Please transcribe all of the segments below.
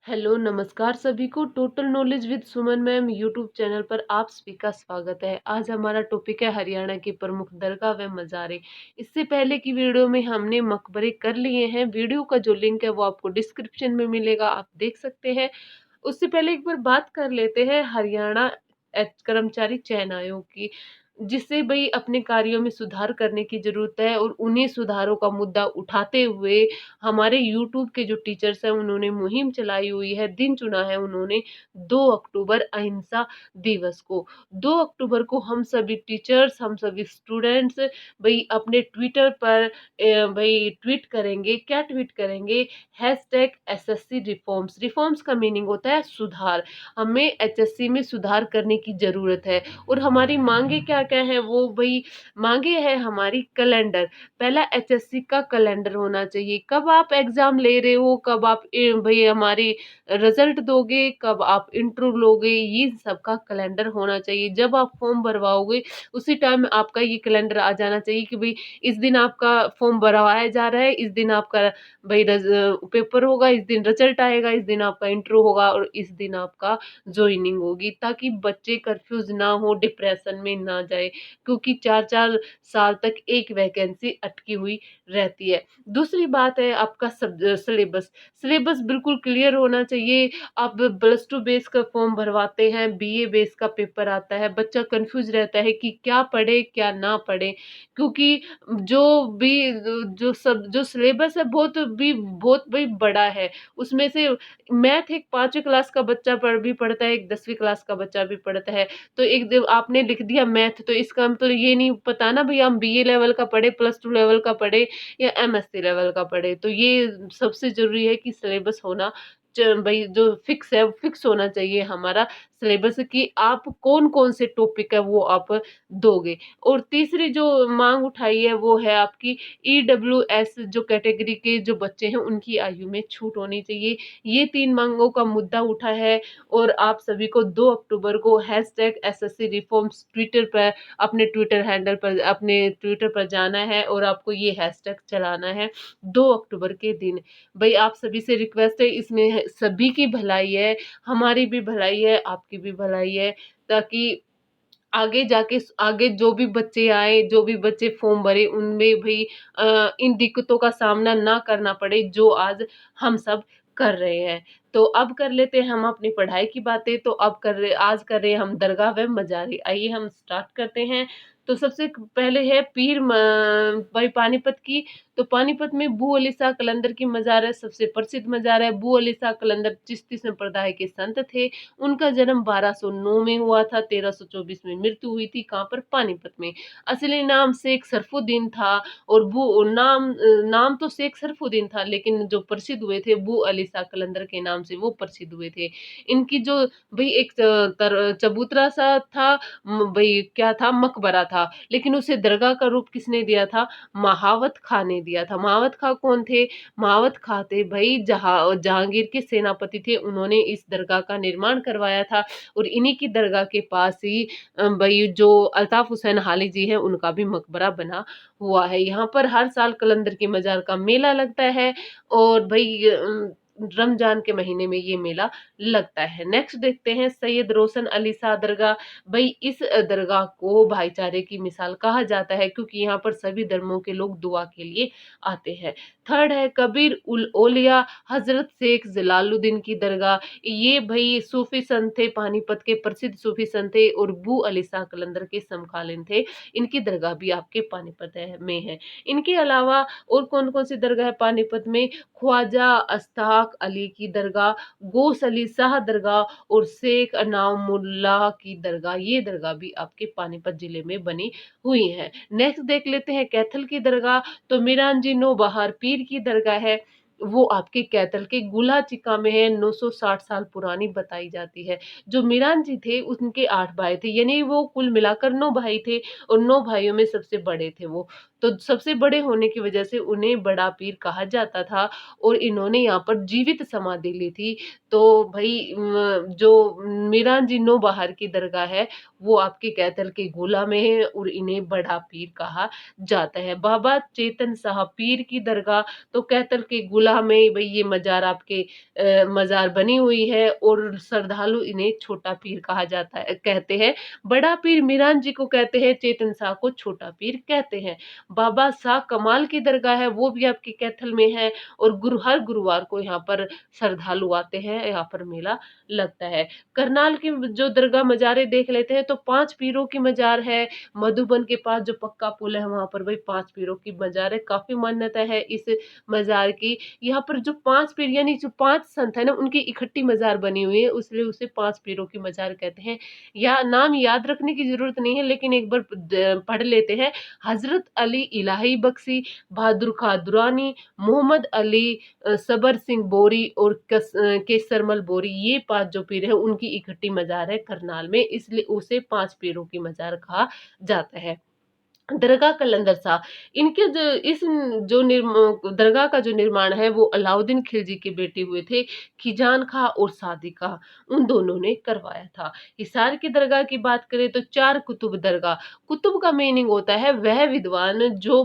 Hello, नमस्कार सभी को। Total knowledge with Suman ma'am YouTube channel पर आप सभी का स्वागत है। आज हमारा टॉपिक है हरियाणा की प्रमुख दरगाह व मज़ारें। इससे पहले की वीडियो में हमने मकबरे कर लिए हैं। वीडियो का जो लिंक है वो आपको डिस्क्रिप्शन में मिलेगा, आप देख सकते हैं। उससे पहले एक बार बात कर लेते हैं हरियाणा कर्मचारी चयन आयोग की, जिससे भई अपने कार्यों में सुधार करने की ज़रूरत है और उन्हीं सुधारों का मुद्दा उठाते हुए हमारे यूट्यूब के जो टीचर्स हैं उन्होंने मुहिम चलाई हुई है। दिन चुना है उन्होंने 2 अक्टूबर अहिंसा दिवस को। 2 अक्टूबर को हम सभी टीचर्स, हम सभी स्टूडेंट्स भई अपने ट्विटर पर भई ट्वीट करेंगे। क्या ट्वीट करेंगे? Hashtag SSC reforms. रिफॉर्म्स का मीनिंग होता है सुधार। हमें एचएससी में सुधार करने की ज़रूरत है और हमारी माँगे क्या-क्या हैं? वो भई माँगे है हमारी कैलेंडर। पहला एचएससी का कैलेंडर होना चाहिए। कब आप एग्ज़ाम ले रहे हो, कब आप भई हमारी रिज़ल्ट दोगे, कब आप इंटरव्यू लोगे, ये सबका कैलेंडर होना चाहिए। जब आप फॉर्म भरवाओगे, उसी टाइम आपका ये कैलेंडर आ जाना चाहिए कि भई इस दिन आपका फॉर्म भरवाया जा रहा है, इस दिन आपका भई पेपर होगा, इस दिन रिज़ल्ट आएगा, इस दिन आपका इंटरव्यू होगा और इस दिन आपका जॉइनिंग होगी, ताकि बच्चे कन्फ्यूज़ ना हो, डिप्रेशन में ना जाए, क्योंकि 4-4 साल तक एक वैकेंसी अटकी हुई रहती है। दूसरी बात है आपका सिलेबस। सिलेबस बिल्कुल क्लियर होना चाहिए। आप प्लस 2 बेस का फॉर्म भरवाते हैं, बीए बेस का पेपर आता है, बच्चा कन्फ्यूज़ रहता है कि क्या पढ़े, क्या ना पढ़े, क्योंकि जो भी जो सिलेबस है बहुत भी बड़ा है। उसमें से मैथ एक 5वीं क्लास का बच्चा पढ़ता है, एक 10वीं क्लास का बच्चा भी पढ़ता है। तो एक द आपने लिख दिया मैथ, तो इसका मतलब ये नहीं पता ना भई हम बीए लेवल का पढ़े, प्लस 2 लेवल का पढ़े या एमएससी लेवल का पढ़े। तो ये सबसे ज़रूरी है कि सिलेबस होना भई जो फिक्स है, फिक्स होना चाहिए हमारा सिलेबस, कि आप कौन-कौन से टॉपिक है वो आप दोगे। और तीसरी जो माँग उठाई है वो है आपकी ईडब्ल्यूएस जो कैटेगरी के जो बच्चे हैं उनकी आयु में छूट होनी चाहिए। ये 3 माँगों का मुद्दा उठा है और आप सभी को 2 अक्टूबर को हैशटैग एसएससी रिफॉर्म्स ट्विटर पर अपने ट्विटर पर जाना है और आपको ये हैशटैग चलाना है 2 अक्टूबर के दिन। भई आप सभी से रिक्वेस्ट है, इसमें सभी की भलाई है, हमारी भी भलाई है, आपकी भी भलाई है, ताकि आगे जाके आगे जो भी बच्चे आए, जो भी बच्चे फॉर्म भरे उनमें भई इन दिक्कतों का सामना ना करना पड़े जो आज हम सब कर रहे हैं। तो अब कर लेते हैं हम अपनी पढ़ाई की बातें, तो आज कर रहे हैं हम दरगाह व मज़ारें। आइए हम स्टार्ट करते हैं। तो सबसे पहले है पीर भाई पानीपत की। तो पानीपत में बू अली शाह कलंदर की मज़ार है, सबसे प्रसिद्ध मज़ार है। बू अली शाह कलंदर चिश्ती संप्रदाय के संत थे। उनका जन्म 1209 में हुआ था, 1324 में मृत्यु हुई थी। कहाँ पर? पानीपत में। असली नाम शेख सरफुद्दीन था और नाम तो शेख सरफुद्दीन था, लेकिन जो प्रसिद्ध हुए थे बू अली शाह कलंदर के नाम से वो प्रसिद्ध हुए थे। इनकी जो भई एक चबूतरा सा था, भई क्या था, मकबरा था, लेकिन उसे दरगाह का रूप किसने दिया था? महावत खां ने दिया था। महावत खां कौन थे? महावत खां थे भई जहांगीर के सेनापति थे, उन्होंने इस दरगाह का निर्माण करवाया था और इन्हीं की दरगाह के पास ही भई जो अल्ताफ हुसैन हाली जी हैं उनका भी मकबरा बना हुआ है। यहाँ पर हर साल कलंदर की मज़ार का मेला लगता है और भई रमज़ान के महीने में ये मेला लगता है। नेक्स्ट देखते हैं सैयद रोशन अली शाह दरगाह। भई इस दरगाह को भाईचारे की मिसाल कहा जाता है, क्योंकि यहाँ पर सभी धर्मों के लोग दुआ के लिए आते हैं। थर्ड है कबीर उल औलिया हज़रत शेख जलालुद्दीन की दरगाह। ये भई सूफ़ी संत थे, पानीपत के प्रसिद्ध सूफ़ी संत थे और बू अली शाह कलंदर के समकालीन थे। इनकी दरगाह भी आपके पानीपत में है। इनके अलावा और कौन-कौन सी दरगाह है पानीपत में? ख्वाजा अस्ताक अली की दरगाह, गौस अली शाह दरगाह और शेख अनामुल्लाह की दरगाह। ये दरगाह भी आपके पानीपत ज़िले में बनी हुई हैं। नेक्स्ट देख लेते हैं कैथल की दरगाह। तो मीरान-जी नौबहार पीर की दरगाह है, वो आपके कैथल के गुलाचिका में है, 960 साल पुरानी बताई जाती है। जो मीरान जी थे उनके 8 भाई थे, यानी वो कुल मिलाकर 9 भाई थे और 9 भाइयों में सबसे बड़े थे वो। तो सबसे बड़े होने की वजह से उन्हें बड़ा पीर कहा जाता था और इन्होंने यहाँ पर जीवित समाधि ली थी। तो भई जो मीरान जी नौबहार की दरगाह है, वो आपके कैथल के गोला में है और इन्हें बड़ा पीर कहा जाता है। बाबा चेतन साहब पीर की दरगाह तो कैथल के गोला में भई ये मज़ार आपके मज़ार बनी हुई है और श्रद्धालु इन्हें छोटा पीर कहा जाता है कहते हैं। बड़ा पीर मीरान जी को कहते हैं, चेतन शाह को छोटा पीर कहते हैं। बाबा शाह कमाल की दरगाह है, वो भी आपके कैथल में है और हर गुरुवार को यहाँ पर श्रद्धालु आते हैं, यहाँ पर मेला लगता है। करनाल की जो दरगाह मज़ारें देख लेते हैं तो 5 पीरों की मज़ार है। मधुबन के पास जो पक्का पुल है वहाँ पर वही 5 पीरों की मज़ार है। काफ़ी मान्यता है इस मज़ार की। यहाँ पर जो 5 पीर यानी जो 5 संत है ना, उनकी इकट्ठी मज़ार बनी हुई है, इसलिए उसे 5 पीरों की मज़ार कहते हैं। या नाम याद रखने की ज़रूरत नहीं है, लेकिन एक बार पढ़ लेते हैं। हज़रत अली इलाही बख्शी, बहादुर खां दुरानी, मोहम्मद अली, सबर सिंह बोरी और केसरमल बोरी, ये 5 जो पीर हैं उनकी इकट्ठी मज़ार है करनाल में, इसलिए उसे 5 पीरों की मज़ार कहा जाता है। दरगाह कलंदर शाह, इनके जो इस जो दरगाह का जो निर्माण है वो अलाउद्दीन खिलजी के बेटे हुए थे, खीजान खां और सादी खां, उन दोनों ने करवाया था। हिसार की दरगाह की बात करें तो चार कुतुब दरगाह, कुतुब का मीनिंग होता है वह विद्वान जो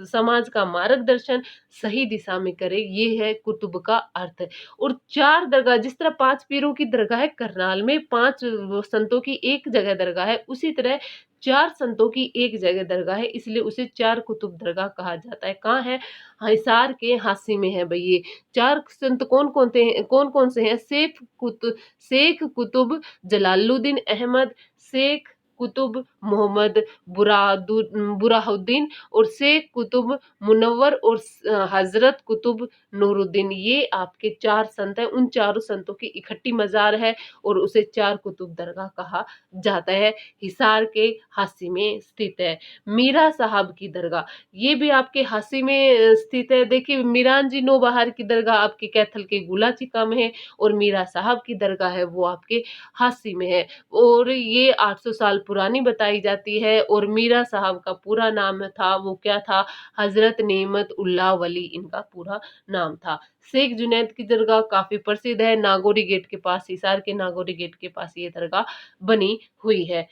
समाज का मार्गदर्शन सही दिशा में करे, ये है कुतुब का अर्थ। और चार दरगाह, जिस तरह 5 पीरों की दरगाह है करनाल में, 5 संतों की एक जगह दरगाह है, उसी तरह 4 संतों की एक जगह दरगाह है, इसलिए उसे चार कुतुब दरगाह कहा जाता है। कहाँ है? हिसार के हांसी में है भई ये। 4 संत कौन-कौन से हैं? शेख कुतुब जलालुद्दीन अहमद, शेख कुतुब मोहम्मद बुरहानुद्दीन और शेख कुतुब मुनव्वर और हज़रत कुतुब नूरुद्दीन, ये आपके 4 संत हैं। उन चारों संतों की इकट्ठी मज़ार है और उसे चार कुतुब दरगाह कहा जाता है। हिसार के हांसी में स्थित है। मीरा साहब की दरगाह, ये भी आपके हांसी में स्थित है। देखिए, मीरान जी नौबहार की दरगाह आपके कैथल के गुलाचिका में है और मीरा साहब की दरगाह है वो आपके हांसी में है और ये 800 साल पुरानी बताई जाती है और मीरा साहब का पूरा नाम था, वो क्या था? हज़रत नेमत उल्लाह वली इनका पूरा नाम था। शेख जुनैद की दरगाह काफ़ी प्रसिद्ध है, नागोरी गेट के पास, हिसार के नागोरी गेट के पास ये दरगाह बनी हुई है।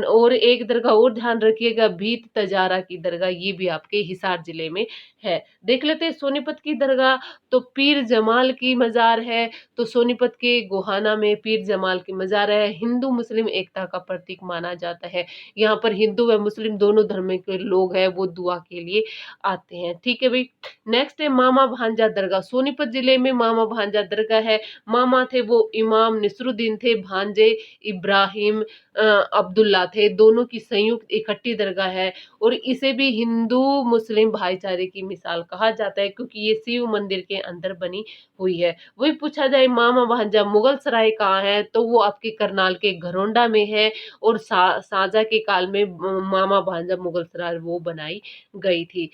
और एक दरगाह और ध्यान रखिएगा, भीत तजारा की दरगाह, ये भी आपके हिसार जिले में है। देख लेते हैं सोनीपत की दरगाह, तो पीर जमाल की मज़ार है, तो सोनीपत के गोहाना में पीर जमाल की मज़ार है। हिंदू मुस्लिम एकता का प्रतीक माना जाता है। यहाँ पर हिंदू व मुस्लिम दोनों धर्म के लोग हैं, वो दुआ के लिए आते हैं। ठीक है भई। नेक्स्ट है मामा भांजा दरगाह, सोनीपत जिले में मामा भांजा दरगाह है। मामा थे वो इमाम नसरुद्दीन थे, भांजे इब्राहिम अब्दुल्ला थे, दोनों की संयुक्त इकट्ठी दरगाह है और इसे भी हिंदू मुस्लिम भाईचारे की मिसाल कहा जाता है, क्योंकि ये शिव मंदिर के अंदर बनी हुई है। वही पूछा जाए मामा भांजा मुगल सराय कहाँ है, तो वो आपके करनाल के घरोंडा में है और शाहजहाँ के काल में मामा भांजा मुगल सराय वो बनाई गई थी।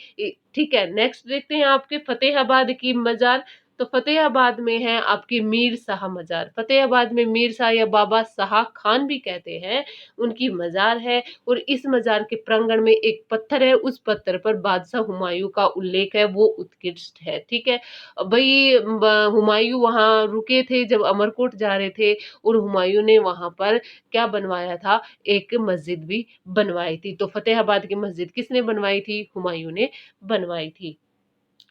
ठीक है, नेक्स्ट देखते हैं आपके फतेहाबाद की मजार। तो फतेहाबाद में है आपकी मीर शाह मजार। फतेहाबाद में मीर शाह या बाबा शाह खान भी कहते हैं, उनकी मजार है और इस मजार के प्रांगण में एक पत्थर है, उस पत्थर पर बादशाह हुमायूं का उल्लेख है, वो उत्कृष्ट है। ठीक है, भाई हुमायूं वहां रुके थे जब अमरकोट जा रहे थे और हुमायूं ने वहां पर क्या बनवाया था? एक मस्जिद भी बनवाई थी। तो फतेहाबाद की मस्जिद किसने बनवाई थी? हुमायूं ने बनवाई थी।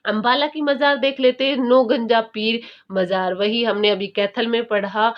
अंबाला की मजार देख लेते हैं, नो गंजा पीर मजार, वही हमने अभी कैथल में पढ़ा।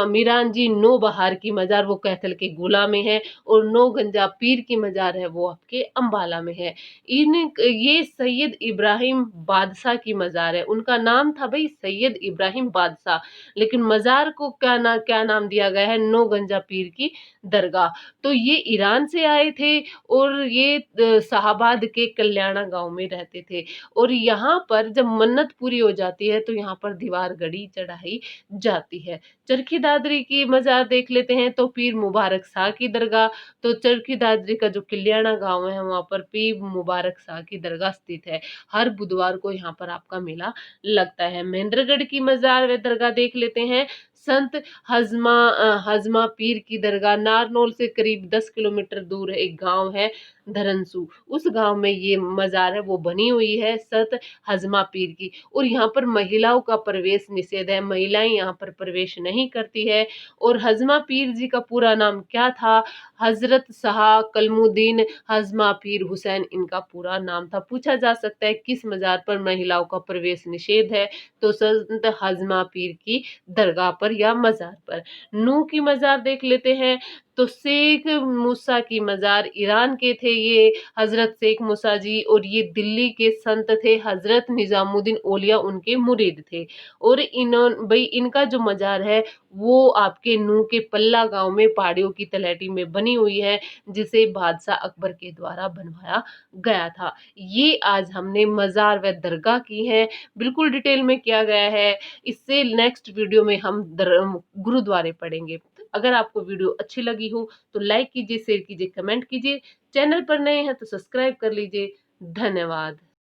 मीरान जी नो बहार की मजार वो कैथल के गोला में है और नो गंजा पीर की मजार है वो आपके अंबाला में है। इन ये सैयद इब्राहिम बादशाह की मजार है, उनका नाम था भाई सैयद इब्राहिम बादशाह, लेकिन मजार को क्या नाम दिया गया है? नो गंजा पीर की दरगाह। तो ये ईरान से आए थे और ये शाहाबाद के कल्याणा गांव में रहते थे और यहाँ पर जब मन्नत पूरी हो जाती है तो यहाँ पर दीवार गड़ी चढ़ाई जाती है। चरखी दादरी की मजार देख लेते हैं, तो पीर मुबारक शाह की दरगाह। तो चरखी दादरी का जो कल्याणा गांव है वहाँ पर पीर मुबारक शाह की दरगाह स्थित है। हर बुधवार को यहाँ पर आपका मेला लगता है। महेंद्रगढ़ की मजार व दरगाह देख लेते हैं, संत हज़मा पीर की दरगाह नारनौल से करीब 10 किलोमीटर दूर एक गाँव है धरनसू, उस गाँव में ये मज़ार है वो बनी हुई है संत हज़मा पीर की। और यहाँ पर महिलाओं का प्रवेश निषेध है, महिलाएँ यहाँ पर प्रवेश नहीं करती है। और हज़मा पीर जी का पूरा नाम क्या था? हज़रत शाह कलमुद्दीन हज़मा पीर हुसैन इनका पूरा नाम था। पूछा जा सकता है किस मज़ार पर महिलाओं का प्रवेश निषेध है? तो संत हज़मा पीर की दरगाह पर या मज़ार पर। नूह की मज़ार देख लेते हैं, तो शेख मूसा की मज़ार ईरान के थे ये हज़रत शेख मूसा जी, और ये दिल्ली के संत थे हज़रत निज़ामुद्दीन औलिया उनके मुरीद थे। और इनका जो मज़ार है वो आपके नूह के पल्ला गाँव में पहाड़ियों की तलहटी में बनी हुई है, जिसे बादशाह अकबर के द्वारा बनवाया गया था। ये आज हमने मज़ार व दरगाह की है, बिल्कुल डिटेल में किया गया है। इससे नेक्स्ट वीडियो में हम गुरुद्वारे पढ़ेंगे। अगर आपको वीडियो अच्छी लगी हो तो लाइक कीजिए, शेयर कीजिए, कमेंट कीजिए। चैनल पर नए हैं तो सब्सक्राइब कर लीजिए। धन्यवाद।